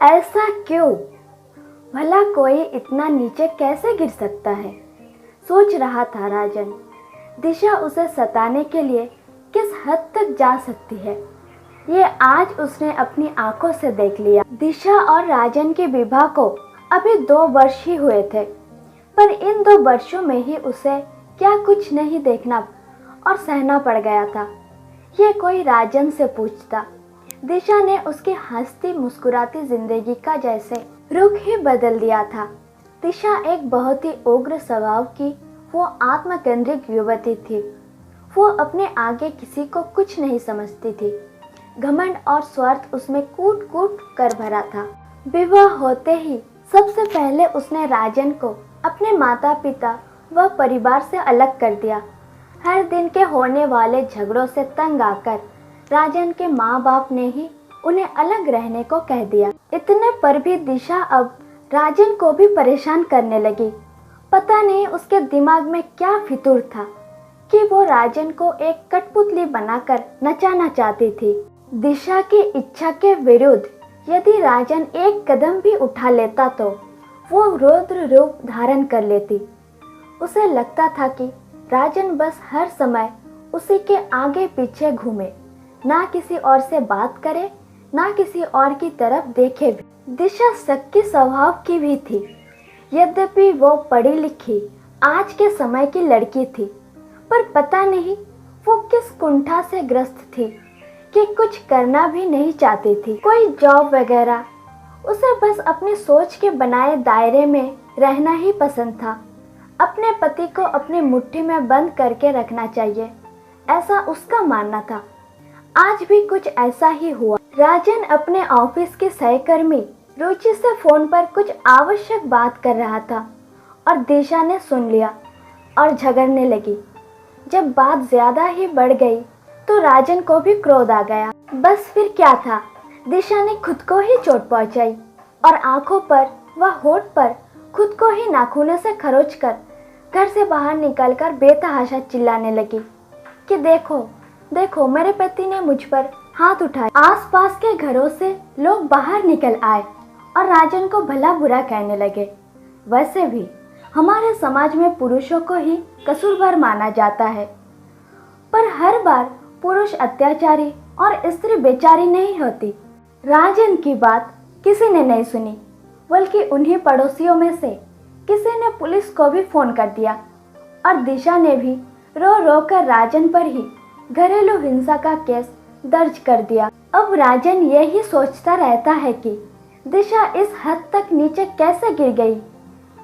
ऐसा क्यों? भला कोई इतना नीचे कैसे गिर सकता है, सोच रहा था राजन। दिशा उसे सताने के लिए किस हद तक जा सकती है, ये आज उसने अपनी आंखों से देख लिया। दिशा और राजन के विवाह को अभी 2 वर्ष ही हुए थे, पर इन 2 वर्षों में ही उसे क्या कुछ नहीं देखना और सहना पड़ गया था। ये कोई राजन से पूछता, दिशा ने उसकी हंसती मुस्कुराती जिंदगी का जैसे रुख ही बदल दिया था। दिशा एक बहुत ही उग्र स्वभाव की वो आत्मकेंद्रित युवती थी। वो अपने आगे किसी को कुछ नहीं समझती थी। घमंड और स्वार्थ उसमें कूट कूट कर भरा था। विवाह होते ही सबसे पहले उसने राजन को अपने माता पिता व परिवार से अलग कर दिया। हर दिन के होने वाले झगड़ों से तंग आकर राजन के माँ बाप ने ही उन्हें अलग रहने को कह दिया। इतने पर भी दिशा अब राजन को भी परेशान करने लगी। पता नहीं उसके दिमाग में क्या फितूर था कि वो राजन को एक कठपुतली बनाकर नचाना चाहती थी। दिशा की इच्छा के विरुद्ध यदि राजन एक कदम भी उठा लेता तो वो रौद्र रूप धारण कर लेती। उसे लगता था कि राजन बस हर समय उसी के आगे पीछे घूमे, ना किसी और से बात करे, ना किसी और की तरफ देखे भी। दिशा शक्की स्वभाव की भी थी। यद्यपि वो पढ़ी लिखी आज के समय की लड़की थी, पर पता नहीं वो किस कुंठा से ग्रस्त थी कि कुछ करना भी नहीं चाहती थी, कोई जॉब वगैरह। उसे बस अपनी सोच के बनाए दायरे में रहना ही पसंद था। अपने पति को अपनी मुट्ठी में बंद करके रखना चाहिए, ऐसा उसका मानना था। आज भी कुछ ऐसा ही हुआ। राजन अपने ऑफिस के सहकर्मी रुचि से फोन पर कुछ आवश्यक बात कर रहा था और दिशा ने सुन लिया और झगड़ने लगी। जब बात ज्यादा ही बढ़ गई तो राजन को भी क्रोध आ गया। बस फिर क्या था, दिशा ने खुद को ही चोट पहुंचाई और आंखों पर व होठ पर खुद को ही नाखूनों से खरोचकर घर से बाहर निकलकर बेतहाशा चिल्लाने लगी कि देखो देखो, मेरे पति ने मुझ पर हाथ उठाए। आसपास के घरों से लोग बाहर निकल आए और राजन को भला बुरा कहने लगे। वैसे भी हमारे समाज में पुरुषों को ही कसूरवार माना जाता है, पर हर बार पुरुष अत्याचारी और स्त्री बेचारी नहीं होती। राजन की बात किसी ने नहीं सुनी, बल्कि उन्हीं पड़ोसियों में से किसी ने पुलिस को भी फोन कर दिया और दिशा ने भी रो रो कर राजन पर ही घरेलू हिंसा का केस दर्ज कर दिया। अब राजन यही सोचता रहता है कि दिशा इस हद तक नीचे कैसे गिर गई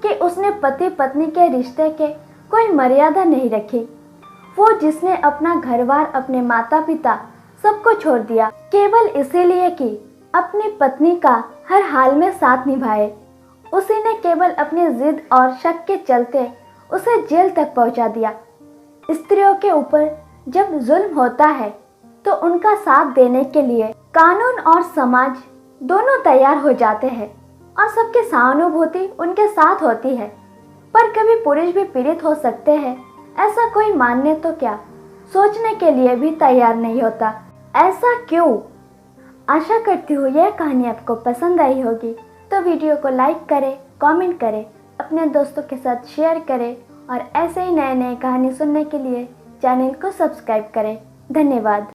कि उसने पति पत्नी के रिश्ते के कोई मर्यादा नहीं रखी। वो जिसने अपना घरबार, अपने माता पिता सबको छोड़ दिया केवल इसीलिए कि अपनी पत्नी का हर हाल में साथ निभाए। उसी ने केवल अपनी जिद और शक के चलते उसे जेल तक पहुंचा दिया। स्त्रियों के ऊपर जब जुल्म होता है तो उनका साथ देने के लिए कानून और समाज दोनों तैयार हो जाते हैं और सबकी सहानुभूति उनके साथ होती है। पर कभी पुरुष भी पीड़ित हो सकते हैं, ऐसा कोई मानने तो क्या, सोचने के लिए भी तैयार नहीं होता। ऐसा क्यों? आशा करती हूँ यह कहानी आपको पसंद आई होगी, तो वीडियो को लाइक करें, कमेंट करें, अपने दोस्तों के साथ शेयर करें और ऐसे ही नए नए कहानी सुनने के लिए चैनल को सब्सक्राइब करें। धन्यवाद।